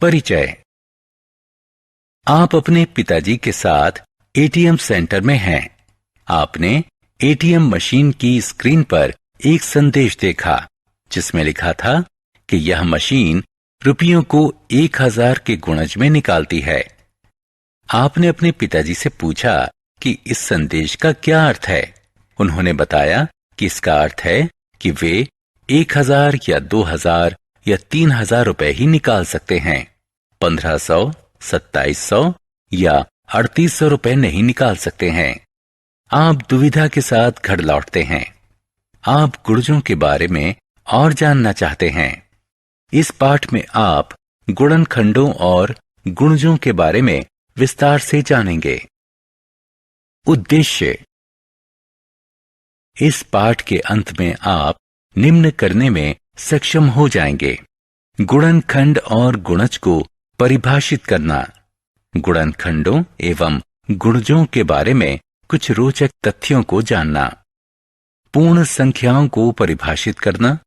परिचय। आप अपने पिताजी के साथ एटीएम सेंटर में हैं। आपने एटीएम मशीन की स्क्रीन पर एक संदेश देखा जिसमें लिखा था कि यह मशीन रुपयों को 1000 के गुणज में निकालती है। आपने अपने पिताजी से पूछा कि इस संदेश का क्या अर्थ है। उन्होंने बताया कि इसका अर्थ है कि वे 1000 या 2000 या 3000 रुपए ही निकाल सकते हैं। 1500, 2700 या 3800 रुपए नहीं निकाल सकते हैं। आप दुविधा के साथ घर लौटते हैं। आप गुणजों के बारे में और जानना चाहते हैं। इस पाठ में आप गुणनखंडों और गुणजों के बारे में विस्तार से जानेंगे। उद्देश्य। इस पाठ के अंत में आप निम्न करने में सक्षम हो जाएंगे: गुणनखंड और गुणज को परिभाषित करना, गुणनखंडों एवं गुणजों के बारे में कुछ रोचक तथ्यों को जानना, पूर्ण संख्याओं को परिभाषित करना,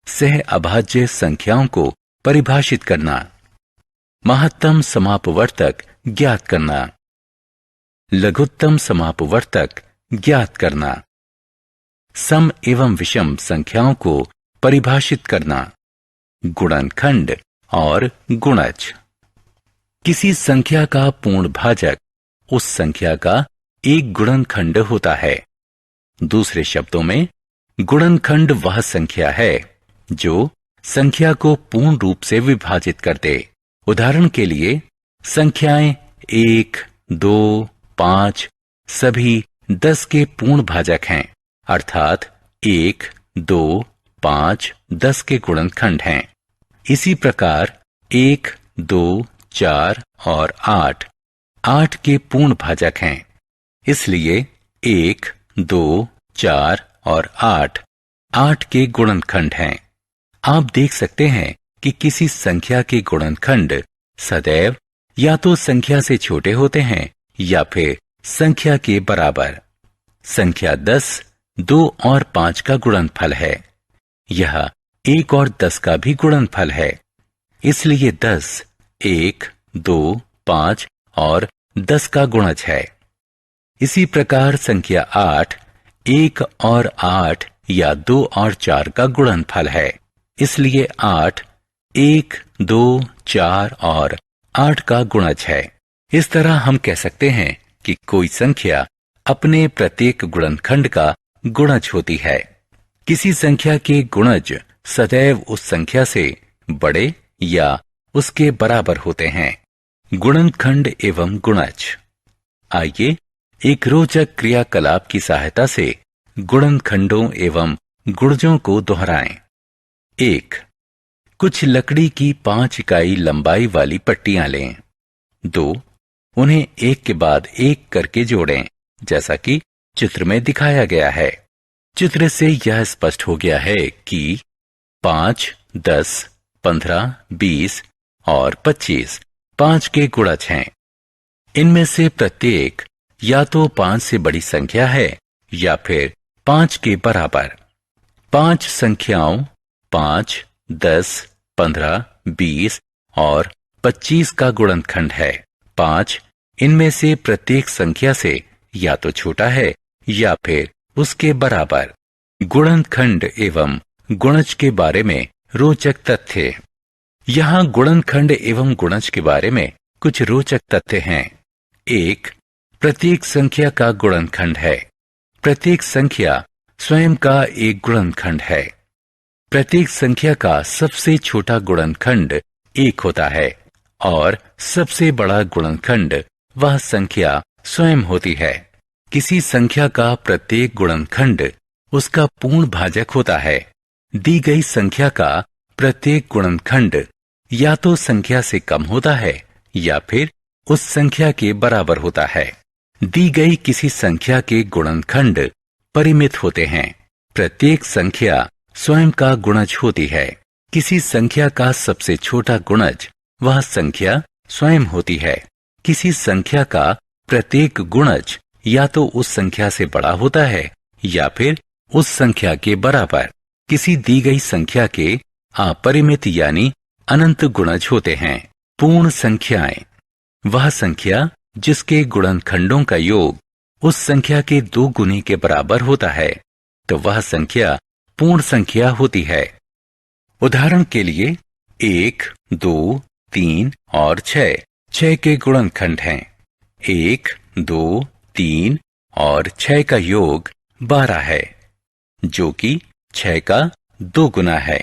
सह अभाज्य संख्याओं को परिभाषित करना, महत्तम समापवर्तक ज्ञात करना, लघुत्तम समापवर्तक ज्ञात करना, सम एवं विषम संख्याओं को परिभाषित करना, गुणनखंड और गुणज। किसी संख्या का पूर्ण भाजक उस संख्या का एक गुणनखंड होता है। दूसरे शब्दों में, गुणनखंड वह संख्या है जो संख्या को पूर्ण रूप से विभाजित कर दे। उदाहरण के लिए, संख्याएं 1, 2, 5 सभी 10 के पूर्ण भाजक हैं, अर्थात 1, 2, 5, 10 के गुणनखंड हैं। इसी प्रकार 1, 2, 4 और 8 8 के पूर्ण भाजक हैं। इसलिए 1, 2, 4 और 8 8 के गुणनखंड हैं। आप देख सकते हैं कि किसी संख्या के गुणनखंड सदैव या तो संख्या से छोटे होते हैं या फिर संख्या के बराबर। संख्या 10 2 और 5 का गुणनफल है। यह 1 और 10 का भी गुणनफल है। इसलिए 10 1, 2, 5 और 10 का गुणज है। इसी प्रकार संख्या 8 1 और 8 या 2 और 4 का गुणनफल है। इसलिए 8 1, 2, 4 और 8 का गुणज है। इस तरह हम कह सकते हैं कि कोई संख्या अपने प्रत्येक गुणनखंड का गुणज होती है। किसी संख्या के गुणज सदैव उस संख्या से बड़े या उसके बराबर होते हैं। गुणनखंड एवं गुणज। आइए एक रोचक क्रियाकलाप की सहायता से गुणनखंडों एवं गुणजों को दोहराएं। 1. कुछ लकड़ी की 5 इकाई लंबाई वाली पट्टियां लें। 2. उन्हें एक के बाद एक करके जोड़ें, जैसा कि चित्र में दिखाया गया है। चित्र से यह स्पष्ट हो गया है कि 5, 10, 15, 20 और 25 5 के गुणज हैं। इनमें से प्रत्येक या तो 5 से बड़ी संख्या है या फिर 5 के बराबर। 5 संख्याओं 5, 10, 15, 20 और 25 का गुणनखंड है। 5 इनमें से प्रत्येक संख्या से या तो छोटा है या फिर उसके बराबर। गुणनखंड एवं गुणज के बारे में रोचक तथ्य। यहाँ गुणनखंड एवं गुणज के बारे में कुछ रोचक तथ्य हैं। 1. प्रत्येक संख्या का गुणनखंड है। प्रत्येक संख्या स्वयं का एक गुणनखंड है। प्रत्येक संख्या का सबसे छोटा गुणनखंड 1 होता है और सबसे बड़ा गुणनखंड वह संख्या स्वयं होती है। किसी संख्या का प्रत्येक गुणनखंड उसका पूर्ण भाजक होता है। दी गई संख्या का प्रत्येक गुणनखंड या तो संख्या से कम होता है या फिर उस संख्या के बराबर होता है। दी गई किसी संख्या के गुणनखंड परिमित होते हैं। प्रत्येक संख्या स्वयं का गुणज होती है। किसी संख्या का सबसे छोटा गुणज वह संख्या स्वयं होती है। किसी संख्या का प्रत्येक गुणज या तो उस संख्या से बड़ा होता है या फिर उस संख्या के बराबर। किसी दी गई संख्या के अपरिमित यानी अनंत गुणज होते हैं। पूर्ण संख्याएं वह संख्या जिसके गुणनखंडों का योग उस संख्या के 2 गुने के बराबर होता है, तो वह संख्या पूर्ण संख्या होती है। उदाहरण के लिए 1, 2, 3 और 6 के गुणनखंड हैं। 1, 2, 3 और 6 का योग 12 है, जो कि 6 का 2 गुना है,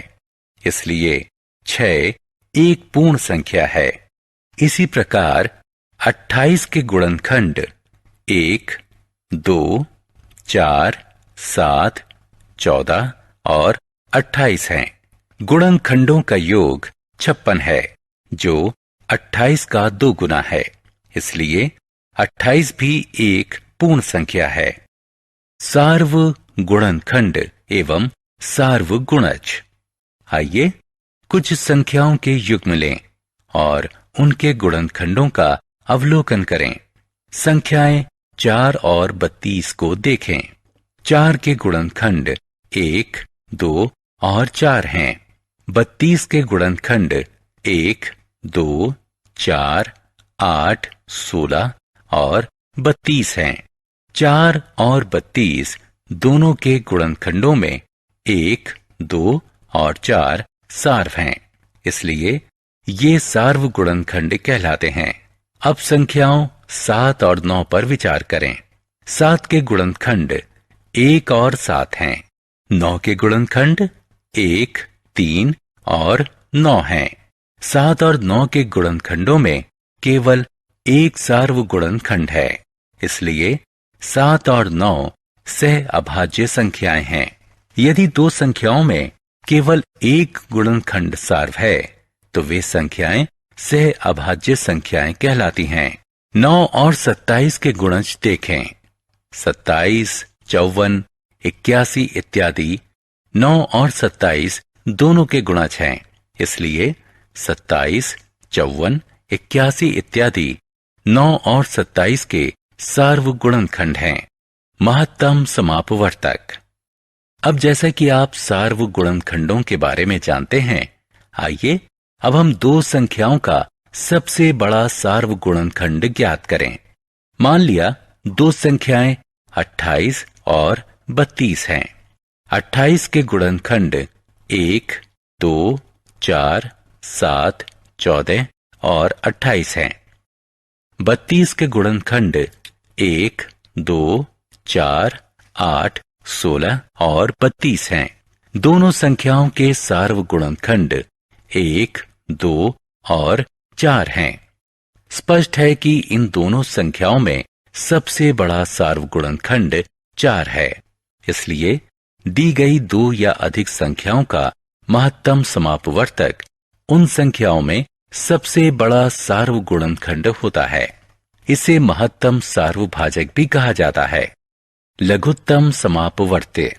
इसलिए 6 एक पूर्ण संख्या है। इसी प्रकार 28 के गुणनखंड 1, 2, 4, 7, 14 और 28 हैं। गुणनखंडों का योग 56 है, जो 28 का 2 गुना है, इसलिए 28 भी एक पूर्ण संख्या है। सार्व गुणनखंड एवं सार्व गुणज। आइए कुछ संख्याओं के युग्म लें और उनके गुणनखंडों का अवलोकन करें। संख्याएं 4 और 32 को देखें। 4 के गुणनखंड 1, 2 और 4 हैं। 32 के गुणनखंड 1, 2, 4, 8, 16 और 32 हैं। 4 और 32 दोनों के गुणनखंडों में 1, 2 और 4 सार्व हैं, इसलिए ये सार्व गुणनखंड कहलाते हैं। अब संख्याओं 7 और 9 पर विचार करें। 7 के गुणनखंड 1 और 7 हैं। 9 के गुणनखंड 1, 3 और 9 हैं। 7 और 9 के गुणनखंडों में केवल एक सार्व गुणनखंड है, इसलिए 7 और 9 सह अभाज्य संख्याएं हैं। यदि 2 संख्याओं में केवल एक गुणनखंड सार्व है, तो वे संख्याएं सह अभाज्य संख्याएं कहलाती हैं। 9 और 27 के गुणज देखें। 27, 54, 81 इत्यादि 9 और 27 दोनों के गुणज हैं, इसलिए 27, 54, 81 इत्यादि 9 और 27 के सार्व गुणनखंड हैं। महत्तम समापवर्तक। अब जैसा कि आप सार्व गुणनखंडों के बारे में जानते हैं, आइए अब हम 2 संख्याओं का सबसे बड़ा सार्व गुणनखंड ज्ञात करें। मान लिया 2 संख्याएं 28 और 32 हैं। 28 के गुणनखंड 1, 2, 4, 7, 14 और 28 हैं। 32 के गुणनखंड 1, 2, 4, 8, 16 और 32 हैं। दोनों संख्याओं के सार्व गुणनखंड 1, 2 और 4 हैं। स्पष्ट है कि इन दोनों संख्याओं में सबसे बड़ा सार्व गुणनखंड 4 है, इसलिए दी गई 2 या अधिक संख्याओं का महत्तम समापवर्तक उन संख्याओं में सबसे बड़ा सार्व गुणनखंड होता है। इसे महत्तम सार्वभाजक भी कहा जाता है। लघुत्तम समापवर्त्य।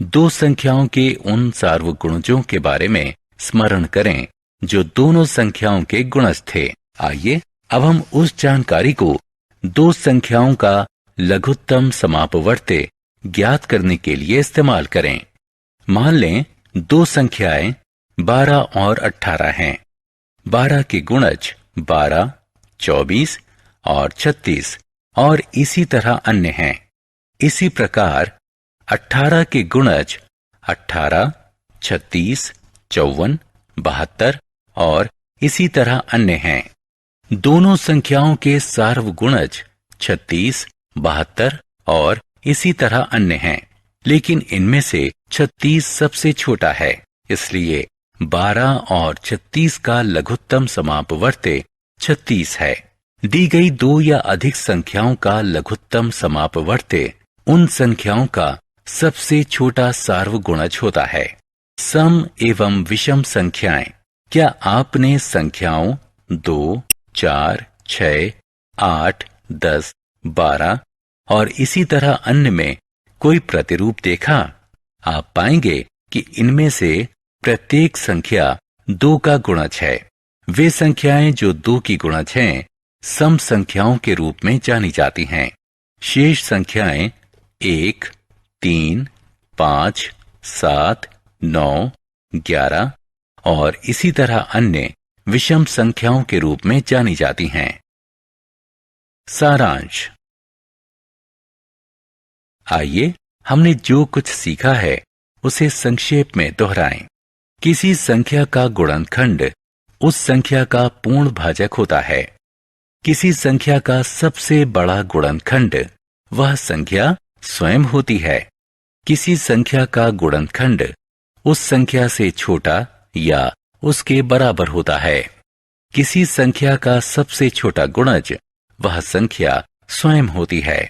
2 संख्याओं के उन सार्वगुणजों के बारे में स्मरण करें जो दोनों संख्याओं के गुणज थे। आइए अब हम उस जानकारी को 2 संख्याओं का लघुत्तम समापवर्त्य ज्ञात करने के लिए इस्तेमाल करें। मान लें 2 संख्याएं 12 और 18 हैं। 12 के गुणज 12, 24 और 36 और इसी तरह अन्य हैं। इसी प्रकार 18 के गुणज 18, 36, 54, 72 और इसी तरह अन्य हैं। दोनों संख्याओं के सार्वगुणज 36, 72 और इसी तरह अन्य हैं, लेकिन इनमें से 36 सबसे छोटा है, इसलिए 12 और 36 का लघुत्तम समापवर्त्य 36 है। दी गई 2 या अधिक संख्याओं का लघुत्तम समापवर्त्य उन संख्याओं का सबसे छोटा सार्वगुणज होता है। सम एवं विषम संख्याएं। क्या आपने संख्याओं 2, 4, 6, 8, 10, 12 और इसी तरह अन्य में कोई प्रतिरूप देखा? आप पाएंगे कि इनमें से प्रत्येक संख्या 2 का गुणज है। वे संख्याएं जो 2 की गुणज हैं, सम संख्याओं के रूप में जानी जाती हैं। शेष संख्याएं 1, 3, 5, 7, 9, 11 और इसी तरह अन्य विषम संख्याओं के रूप में जानी जाती हैं। सारांश। आइए हमने जो कुछ सीखा है उसे संक्षेप में दोहराएं। किसी संख्या का गुणनखंड उस संख्या का पूर्ण भाजक होता है। किसी संख्या का सबसे बड़ा गुणनखंड वह संख्या स्वयं होती है। किसी संख्या का गुणनखंड उस संख्या से छोटा या उसके बराबर होता है। किसी संख्या का सबसे छोटा गुणज वह संख्या स्वयं होती है।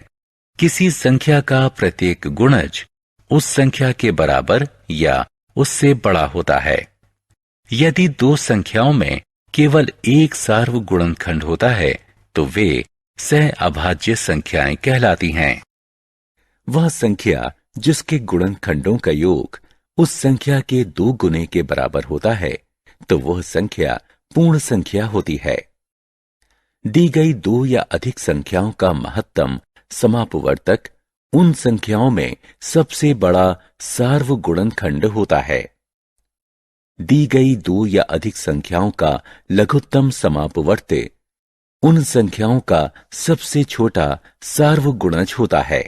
किसी संख्या का प्रत्येक गुणज उस संख्या के बराबर या उससे बड़ा होता है। यदि दो संख्याओं में केवल एक सार्वगुणनखंड होता है तो वे सह अभाज्य संख्याएं कहलाती हैं। वह संख्या जिसके गुणनखंडों का योग उस संख्या के 2 गुने के बराबर होता है तो वह संख्या पूर्ण संख्या होती है। दी गई 2 या अधिक संख्याओं का महत्तम समापवर्तक उन संख्याओं में सबसे बड़ा सार्वगुणनखंड होता है। दी गई 2 या अधिक संख्याओं का लघुत्तम समापवर्त्य उन संख्याओं का सबसे छोटा सार्वगुणज होता है।